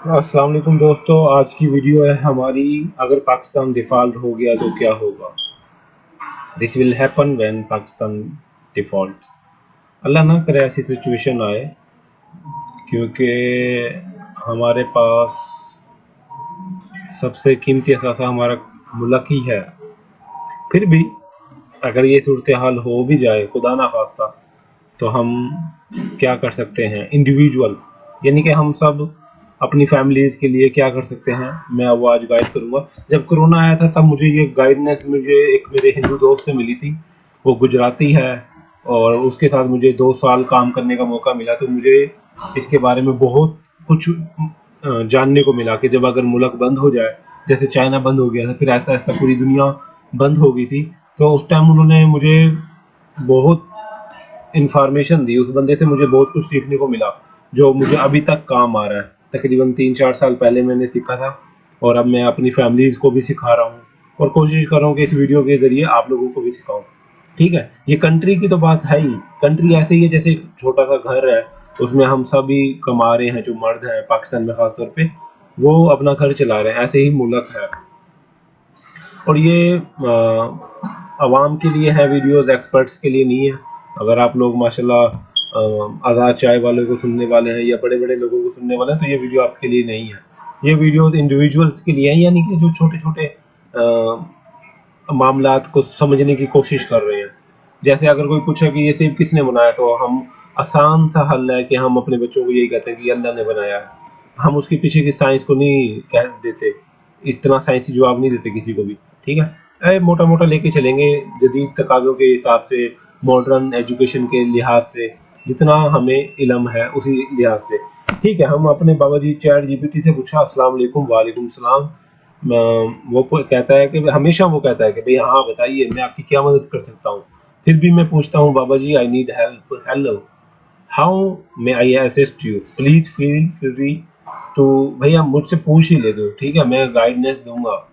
अस्सलाम वालेकुम दोस्तों, आज की वीडियो है हमारी। अगर पाकिस्तान डिफॉल्ट हो गया तो क्या होगा। This will happen when Pakistan default. Allah ना करे ऐसी सिचुएशन आए, क्योंकि हमारे पास सबसे कीमती असासा हमारा मुल्क ही है। फिर भी अगर ये सूरत हाल हो भी जाए, खुदा ना खास्ता, तो हम क्या कर सकते हैं इंडिविजुअल, यानी कि हम सब अपनी फैमिलीज के लिए क्या कर सकते हैं, मैं वो आज गाइड करूंगा। जब कोरोना आया था तब मुझे ये गाइडनेस मुझे एक मेरे हिंदू दोस्त से मिली थी। वो गुजराती है और उसके साथ मुझे 2 साल काम करने का मौका मिला, तो मुझे इसके बारे में बहुत कुछ जानने को मिला कि जब अगर मुल्क बंद हो जाए, जैसे चाइना बंद हो गया था, फिर ऐसा ऐसा पूरी दुनिया बंद हो गई थी। तो उस टाइम उन्होंने मुझे बहुत इंफॉर्मेशन दी। उस बंदे से मुझे बहुत कुछ सीखने को मिला जो मुझे अभी तक काम आ रहा है। तकरीबन 3-4 साल पहले मैंने सीखा था और अब मैं अपनी फैमिलीज को भी सिखा रहा हूँ और कोशिश कर रहा हूँ कि इस वीडियो के जरिए आप लोगों को भी सिखाऊं। ठीक है, ये कंट्री की तो बात है ही। कंट्री ऐसे ही है जैसे एक छोटा सा घर है, उसमें हम सभी कमा रहे हैं, जो मर्द हैं पाकिस्तान में खासतौर पे वो अपना घर चला रहे हैं। ऐसे ही मुल्क है और ये आवाम के लिए है वीडियोस, एक्सपर्ट्स के लिए नहीं है। अगर आप लोग माशाल्लाह आज़ाद चाय वालों को सुनने वाले हैं या बड़े बड़े लोगों को सुनने वाले हैं, तो ये वीडियो आपके लिए नहीं है। ये वीडियोस इंडिविजुअल्स के लिए है, यानी कि जो छोटे छोटे मामलात को समझने की कोशिश कर रहे हैं। जैसे अगर कोई पूछे कि ये सेब किसने बनाया, तो हम आसान सा हल है कि हम अपने बच्चों को यही कहते हैं कि अल्लाह ने बनाया है। हम उसके पीछे की साइंस को नहीं कह देते, इतना साइंसी जवाब नहीं देते किसी को भी। ठीक है, मोटा मोटा लेके चलेंगे जदीद तकाजों के हिसाब से, मॉडर्न एजुकेशन के लिहाज से, जितना हमें इल्म है उसी लिहाज से। ठीक है, हम अपने बाबा जी चैट जीपीटी से पूछा, अस्सलाम वालेकुम। वालेकुम सलाम। वो कहता है कि हमेशा वो कहता है कि भाई हाँ बताइए, मैं आपकी क्या मदद कर सकता हूँ। फिर भी मैं पूछता हूँ, बाबा जी I need help, hello, how may I assist you, please feel free to. भैया मुझसे पूछ ही ले दो, ठीक है, मैं गाइडेंस दूंगा।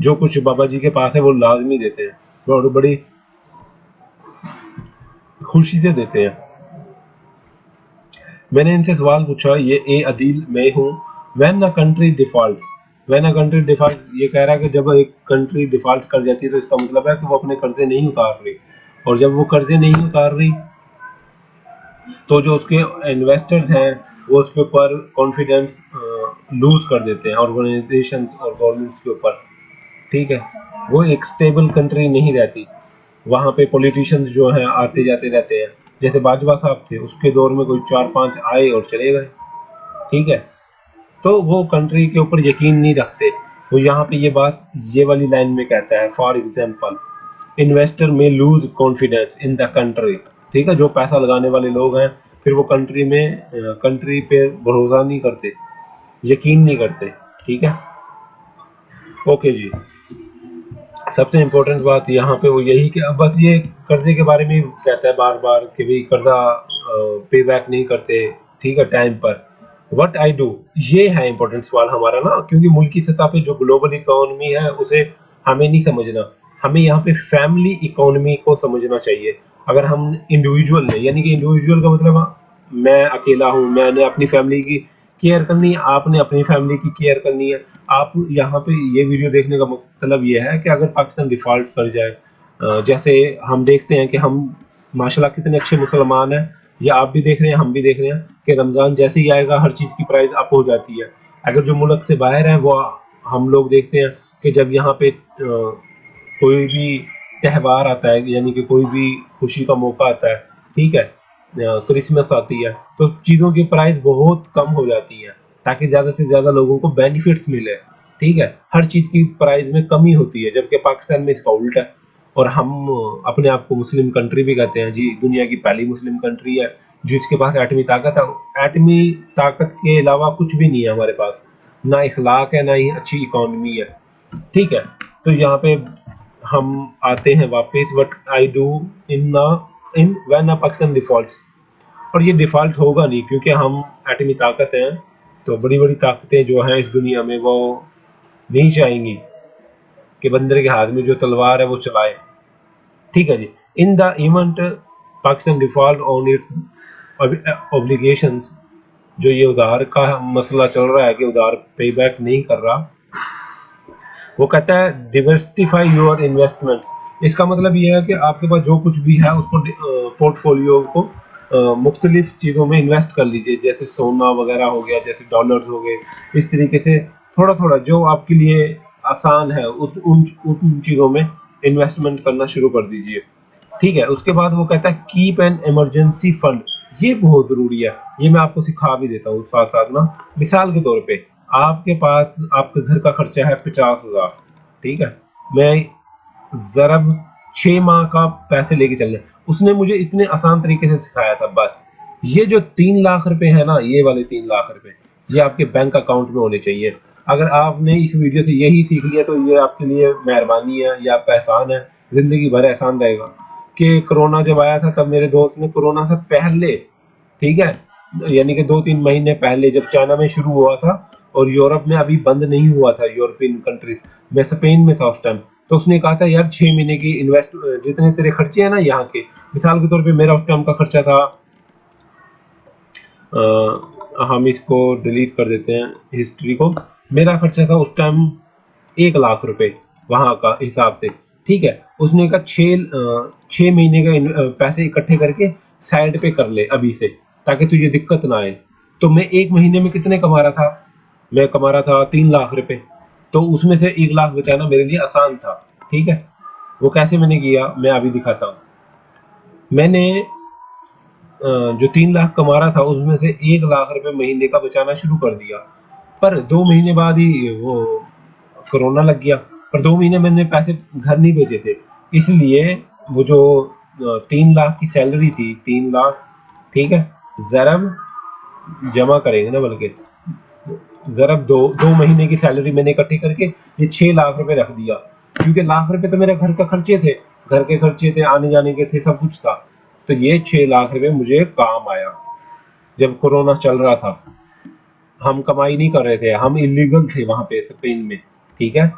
जो कुछ बाबा जी के पास है वो लाजमी देते हैं और बड़ी खुशी से देते हैं। मैंने इनसे सवाल पूछा, ये ए अदील मैं हूँ। When a country defaults, when a country default, ये कह रहा है कि जब एक कंट्री डिफॉल्ट कर जाती है तो इसका मतलब है कि वो अपने कर्जे नहीं उतार रही। और जब वो कर्जे नहीं उतार रही तो जो उसके इन्वेस्टर्स हैं वो उसके ऊपर कॉन्फिडेंस लूज कर देते हैं, ऑर्गेनाइजेशंस और गवर्नमेंट्स के ऊपर। ठीक है, वो एक स्टेबल कंट्री नहीं रहती। वहाँ पे पॉलिटिशियंस जो हैं आते जाते रहते हैं। जैसे बाजवा साहब थे, उसके दौर में कोई 4-5 आए और चले गए। ठीक है, तो वो कंट्री के ऊपर यकीन नहीं रखते। वो यहाँ पे ये बात ये वाली लाइन में कहता है, फॉर एग्जाम्पल, इन्वेस्टर में loose confidence in the country. ठीक है, जो पैसा लगाने वाले लोग हैं फिर वो कंट्री में कंट्री पे भरोसा नहीं करते, यकीन नहीं करते। ठीक है, ओके जी। सबसे इम्पोर्टेंट बात यहाँ पे वो यही कि अब बस ये कर्जे के बारे में ही कहता है बार बार कि भाई कर्जा पे बैक नहीं करते, ठीक है, टाइम पर। व्हाट आई डू, ये है इम्पोर्टेंट सवाल हमारा ना, क्योंकि मुल्क की सतह पे जो ग्लोबल इकोनॉमी है उसे हमें नहीं समझना। हमें यहाँ पे फैमिली इकोनॉमी को समझना चाहिए। अगर हम इंडिविजुअल ने, यानी कि इंडिविजुअल का मतलब मैं अकेला हूँ, मैंने अपनी फैमिली की केयर करनी है, आपने अपनी फैमिली की केयर करनी है। आप यहाँ पे ये वीडियो देखने का मतलब ये है कि अगर पाकिस्तान डिफॉल्ट कर जाए, जैसे हम देखते हैं कि हम माशाल्लाह कितने अच्छे मुसलमान हैं, या आप भी देख रहे हैं हम भी देख रहे हैं कि रमज़ान जैसे ही आएगा हर चीज़ की प्राइस अप हो जाती है। अगर जो मुल्क से बाहर हैं वो, हम लोग देखते हैं कि जब यहाँ पे कोई भी त्यौहार आता है, यानी कि कोई भी खुशी का मौका आता है, ठीक है, क्रिसमस आती है, तो चीज़ों की प्राइस बहुत कम हो जाती है ताकि ज़्यादा से ज़्यादा लोगों को बेनिफिट्स मिले। ठीक है, हर चीज़ की प्राइस में कमी होती है, जबकि पाकिस्तान में इसका उल्टा है। और हम अपने आप को मुस्लिम कंट्री भी कहते हैं जी, दुनिया की पहली मुस्लिम कंट्री है जिसके पास एटमी ताकत है। एटमी ताकत के अलावा कुछ भी नहीं है हमारे पास, ना इखलाक है ना ही अच्छी इकोनॉमी है। ठीक है, तो यहाँ पे हम आते हैं वापस, what I do in in when Pakistan default. और ये डिफॉल्ट होगा नहीं, क्योंकि हम एटमी ताकत हैं। तो बड़ी बड़ी ताकतें जो हैं इस दुनिया में वो नहीं चाहेंगी कि बंदर के हाथ में जो तलवार है वो चलाए। ठीक है जी, in the event Pakistan default on its obligations, जो ये उधार का मसला चल रहा है कि उधार पे बैक नहीं कर रहा, वो कहता है डिवर्सिफाई योर इन्वेस्टमेंट्स। इसका मतलब ये है कि आपके पास जो कुछ भी है उसको पोर्टफोलियो को मुख्तलिफ चीज़ों में इन्वेस्ट कर लीजिए, जैसे सोना वगैरह हो गया, जैसे डॉलर्स हो गए। इस तरीके से थोड़ा थोड़ा जो आपके लिए आसान है उस उन चीज़ों में इन्वेस्टमेंट करना शुरू कर दीजिए। ठीक है, उसके बाद वो कहता है कीप एन इमरजेंसी फंड। ये बहुत जरूरी है, ये मैं आपको सिखा भी देता हूँ साथ साथ ना। मिसाल के तौर पे आपके पास आपके घर का खर्चा है 50,000, ठीक है, मैं जरब 6 माह का पैसे लेके चलने, उसने मुझे इतने आसान तरीके से सिखाया था। बस ये जो 3 लाख रुपए है ना, ये वाले 3 लाख रुपए ये आपके बैंक अकाउंट में होने चाहिए। अगर आपने इस वीडियो से यही सीख लिया तो ये आपके लिए मेहरबानी है, या आपका एहसान है, जिंदगी भर एहसान रहेगा। कि कोरोना जब आया था तब मेरे दोस्त ने कोरोना से पहले, ठीक है, यानी कि 2-3 महीने पहले जब चाइना में शुरू हुआ था और यूरोप में अभी बंद नहीं हुआ था, यूरोपियन कंट्रीज, मैं स्पेन में था उस टाइम, तो उसने कहा था यार 6 महीने की इन्वेस्ट, जितने तेरे खर्चे हैं ना यहाँ के, मिसाल के तौर पे मेरा उस टाइम का खर्चा था, हम इसको डिलीट कर देते हैं हिस्ट्री को, मेरा खर्चा था उस टाइम 1 लाख रुपए वहां का हिसाब से। ठीक है, उसने कहा 6 महीने का पैसे इकट्ठे करके साइड पे कर ले अभी से, ताकि तुझे दिक्कत ना आए। तो मैं 1 महीने में कितने कमा रहा था, मैं कमा रहा था 3 लाख रुपए। तो उसमें से 1 लाख बचाना मेरे लिए आसान था। ठीक है, वो कैसे मैंने किया मैं अभी दिखाता हूँ। मैंने जो 3 लाख कमा रहा था उसमें से 1 लाख रुपए महीने का बचाना शुरू कर दिया। पर 2 महीने बाद ही वो कोरोना लग गया। पर 2 महीने मैंने पैसे घर नहीं भेजे थे, इसलिए वो जो 3 लाख की सैलरी थी, 3 लाख, ठीक है, जरब जमा करेंगे ना, बल्कि जरब दो दो महीने की सैलरी मैंने इकट्ठी करके ये 6 लाख रुपए रख दिया। क्योंकि लाख रुपए तो मेरे घर का खर्चे थे, घर के खर्चे थे, आने जाने के थे, सब कुछ था। तो ये 6 लाख रुपए मुझे काम आया जब कोरोना चल रहा था। हम कमाई नहीं कर रहे थे, हम इलीगल थे वहां पे स्पेन में। ठीक है,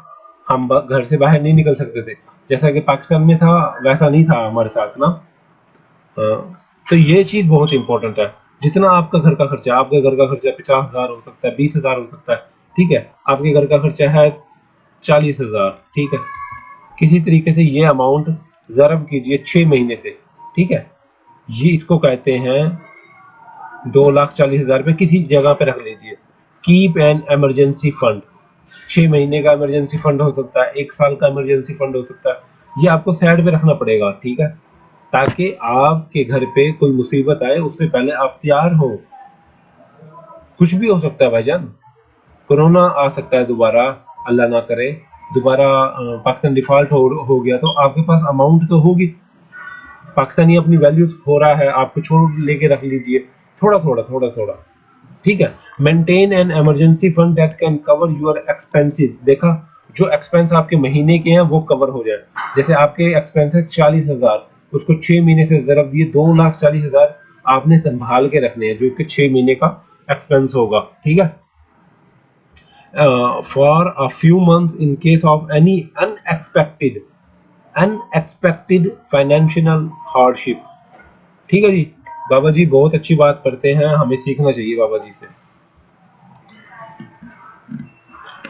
हम घर से बाहर नहीं निकल सकते थे, जैसा कि पाकिस्तान में था वैसा नहीं था हमारे साथ ना। तो ये चीज बहुत इंपॉर्टेंट है। जितना आपका घर का खर्चा, आपके घर का खर्चा 50,000 हो सकता है, 20,000 हो सकता है, ठीक है, आपके घर का खर्चा है 40,000, ठीक है, किसी तरीके से ये अमाउंट जरब कीजिए 6 महीने से। ठीक है, ये इसको कहते हैं 2,40,000 रुपए किसी जगह पे रख लीजिए। कीप एन इमरजेंसी फंड, 6 महीने का इमरजेंसी फंड हो सकता है, 1 साल का इमरजेंसी फंड हो सकता है, ये आपको साइड पे रखना पड़ेगा। ठीक है, ताकि आपके घर पे कोई मुसीबत आए उससे पहले आप तैयार हो। कुछ भी हो सकता है भाईजान, कोरोना आ सकता है दोबारा, अल्लाह ना करे दोबारा पाकिस्तान डिफॉल्ट हो गया तो आपके पास अमाउंट तो होगी। पाकिस्तानी अपनी वैल्यूज हो रहा है, आप कुछ और लेके रख लीजिए, थोड़ा थोड़ा थोड़ा थोड़ा। ठीक है, maintain an emergency fund that can cover your expenses. देखा, जो एक्सपेंस आपके महीने के हैं वो कवर हो जाए। जैसे आपके एक्सपेंसेस 40,000, उसको 6 महीने से जरब दिए 2,40,000 आपने संभाल के रखने हैं, जो कि 6 महीने का एक्सपेंस होगा। ठीक है, for a few months in case of any unexpected financial hardship. ठीक है जी, बाबा जी बहुत अच्छी बात करते हैं, हमें सीखना चाहिए बाबा जी से।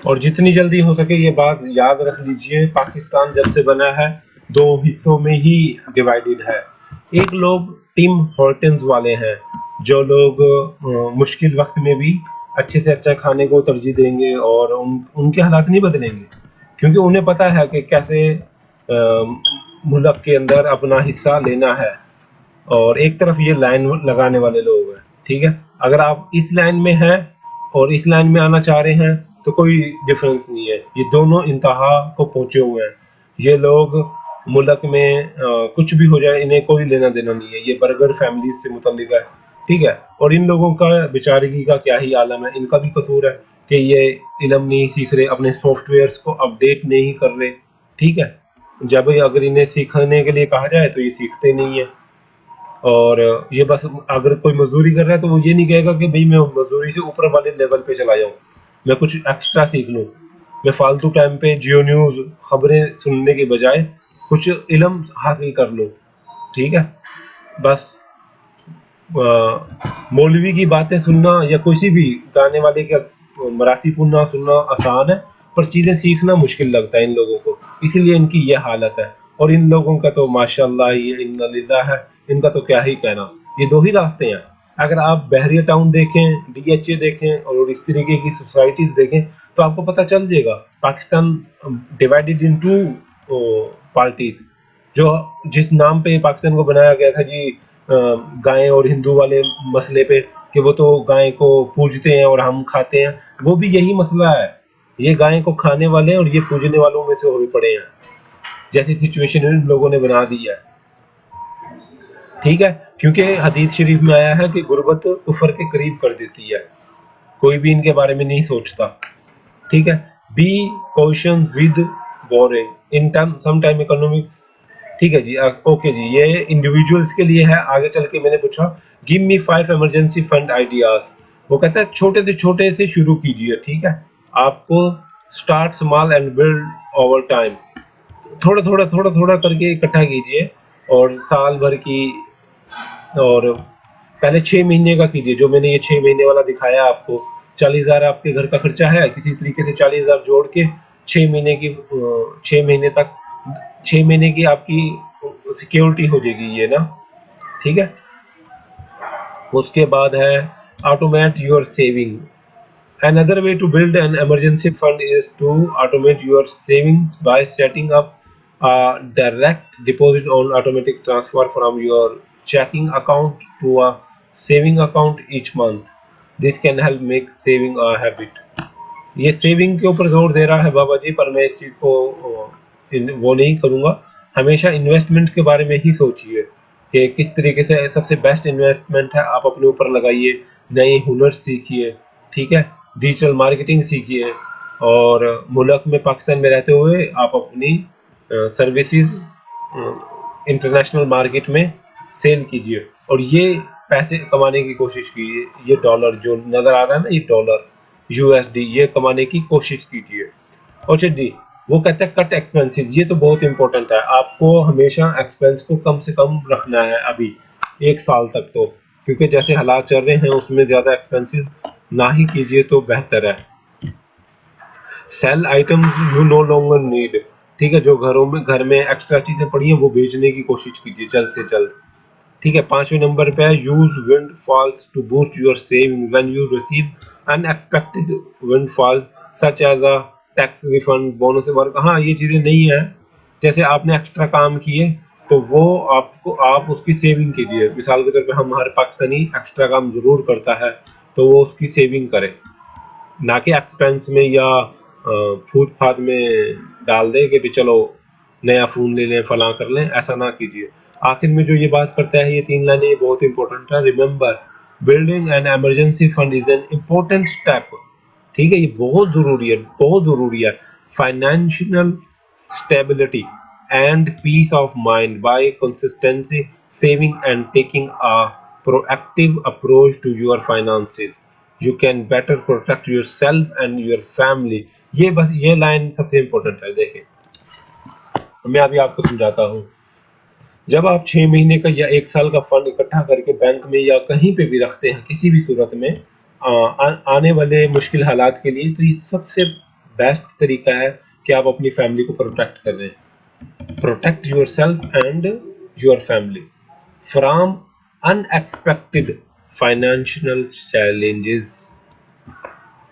और जितनी जल्दी हो सके ये बात याद रख लीजिए, पाकिस्तान जब से बना है 2 हिस्सों में ही डिवाइडेड है। एक लोग टिम हॉर्टन्स वाले हैं, जो लोग मुश्किल वक्त में भी अच्छे से अच्छा खाने को तरजीह देंगे और उनके हालात नहीं बदलेंगे, क्योंकि उन्हें पता है कि कैसे मुल्क के अंदर अपना हिस्सा लेना है। और एक तरफ ये लाइन लगाने वाले लोग हैं। ठीक है, अगर आप इस लाइन में हैं और इस लाइन में आना चाह रहे हैं तो कोई डिफरेंस नहीं है, ये दोनों इंतहा को पहुंचे हुए हैं। ये लोग मुल्क में कुछ भी हो जाए इन्हें कोई लेना देना नहीं है, ये बर्गर फैमिली से मुतल्लिक है। ठीक है, और इन लोगों का बेचारगी का क्या ही आलम है, इनका भी कसूर है कि ये इल्म नहीं सीख रहे, अपने सॉफ्टवेयर्स को अपडेट नहीं कर रहे। ठीक है, जब अगर इन्हें सीखने के लिए कहा जाए तो ये सीखते नहीं है। और ये बस अगर कोई मजदूरी कर रहा है तो वो ये नहीं कहेगा कि भाई मैं मजदूरी से ऊपर वाले लेवल पे चला जाऊं, मैं कुछ एक्स्ट्रा सीख लूं, मैं फालतू टाइम पे जियो न्यूज खबरें सुनने के बजाय कुछ इल्म हासिल कर लूं। ठीक है, बस मौलवी की बातें सुनना या किसी भी गाने वाले का मरासी पुनना सुनना आसान है, पर चीजें सीखना मुश्किल लगता है इन लोगों को, इसलिए इनकी ये हालत है। और इन लोगों का तो माशाल्लाह ये इन्ना लिल्लाह है, इनका तो क्या ही कहना। ये दो ही रास्ते हैं। अगर आप बहरिया टाउन देखें, डीएचए देखें और इस तरीके की सोसाइटीज देखें तो आपको पता चल जाएगा पाकिस्तान डिवाइडेड इनटू पार्टीज। जो जिस नाम पे पाकिस्तान को बनाया गया था जी, गाय और हिंदू वाले मसले पे, कि वो तो गाय को पूजते हैं और हम खाते हैं, वो भी यही मसला है। ये गाय को खाने वाले हैं और ये पूजने वालों में से हो पड़े हैं, जैसी सिचुएशन इन लोगों ने बना दी है। ठीक है, क्योंकि हदीस शरीफ में आया है कि गुर्बत कुफर के करीब कर देती है, कोई भी इनके बारे में नहीं सोचता। ठीक है, B question with boring in term some time economics. ठीक है जी, ओके जी, ये इंडिविजुअल्स के लिए है। आगे चल के मैंने पूछा give me 5 emergency fund ideas. वो कहता है छोटे से शुरू कीजिए। ठीक है, आपको start small and build over time, थोड़ा थोड़ा करके इकट्ठा कीजिए, और साल भर की, और पहले 6 महीने का कीजिए। जो मैंने ये 6 महीने वाला दिखाया आपको, 40,000 आपके घर का खर्चा है, किसी तरीके से 40,000 जोड़ के 6 महीने की 6 महीने तक 6 महीने की आपकी सिक्योरिटी हो जाएगी ये ना। ठीक है, उसके बाद है automate your saving. Another way to build an emergency fund is to automate your savings by setting up a direct deposit on automatic transfer from your checking account to a saving account each month. This can help make saving a habit. ये saving के ऊपर जोर दे रहा है बाबा जी, पर मैं इस चीज को वो नहीं करूंगा। हमेशा इन्वेस्टमेंट के बारे में ही सोचिए कि किस तरीके से सबसे बेस्ट इन्वेस्टमेंट है, आप अपने ऊपर लगाइए, नए हुनर सीखिए। ठीक है, डिजिटल मार्केटिंग सीखिए, और मुल्क में पाकिस्तान में रहते हुए आप अपनी सर्विसेज इंटरनेशनल मार्केट में सेल कीजिए, और ये पैसे कमाने की कोशिश कीजिए। ये डॉलर जो नजर आ रहा है ना, ये डॉलर यूएसडी, ये कमाने की कोशिश कीजिए। अच्छा जी, वो कहता है कट एक्सपेंसेस। ये तो बहुत इंपॉर्टेंट है, आपको हमेशा एक्सपेंस को कम से कम रखना है अभी 1 साल तक तो, क्योंकि जैसे हालात चल रहे हैं उसमें ज्यादा एक्सपेंसेस ना ही कीजिए तो बेहतर है। Sell items you no longer need. ठीक है, जो घर में एक्स्ट्रा चीजें पड़ी हैं वो बेचने की कोशिश कीजिए जल्द से जल्द। ठीक है, 5वें नंबर पे है use windfalls to boost your saving when you receive unexpected windfall such as a tax refund bonus work. हाँ, ये चीजें नहीं है, जैसे आपने एक्स्ट्रा काम किए तो वो आपको आप उसकी सेविंग कीजिए। मिसाल के तौर पे हम हर पाकिस्तानी एक्स्ट्रा काम जरूर करता है, तो वो उसकी सेविंग करे, ना कि एक्सपेंस में या फूट फाट में डाल दे कि भी चलो नया फोन ले लें, फला कर लें। ऐसा ना कीजिए। आखिर में जो ये बात करता है, ये 3 लाइनें, ये बहुत इंपॉर्टेंट है। Remember building an emergency fund is an important step. ठीक है, ये बहुत जरूरी है, बहुत जरूरी है। Financial stability and peace of mind by consistency saving and taking a proactive approach to your finances you can better protect yourself and your family. ये बस ये लाइन सबसे इंपॉर्टेंट है। देखें, मैं अभी आपको समझाता हूँ। जब आप 6 महीने का या 1 साल का फंड इकट्ठा करके बैंक में या कहीं पे भी रखते हैं, किसी भी सूरत में आने वाले मुश्किल हालात के लिए, तो ये सबसे बेस्ट तरीका है कि आप अपनी फैमिली को प्रोटेक्ट कर रहे हैं। Protect yourself and your family from unexpected financial challenges.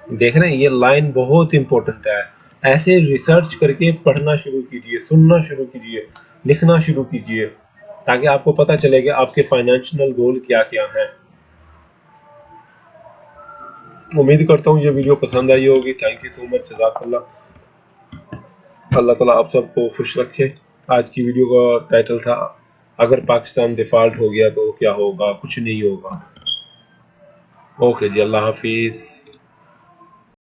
देख रहे हैं, ये लाइन बहुत इंपॉर्टेंट है। ऐसे रिसर्च करके पढ़ना शुरू कीजिए, सुनना शुरू कीजिए, लिखना शुरू कीजिए, ताकि आपको पता चले कि आपके फाइनेंशियल गोल क्या क्या हैं। उम्मीद करता हूँ ये वीडियो पसंद आई होगी। थैंक यू सो मच, जज़ाकल्लाह। अल्लाह ताला आप सबको खुश रखे। आज की वीडियो का टाइटल था अगर पाकिस्तान डिफॉल्ट हो गया तो क्या होगा। कुछ नहीं होगा। ओके जी, अल्लाह हाफिज।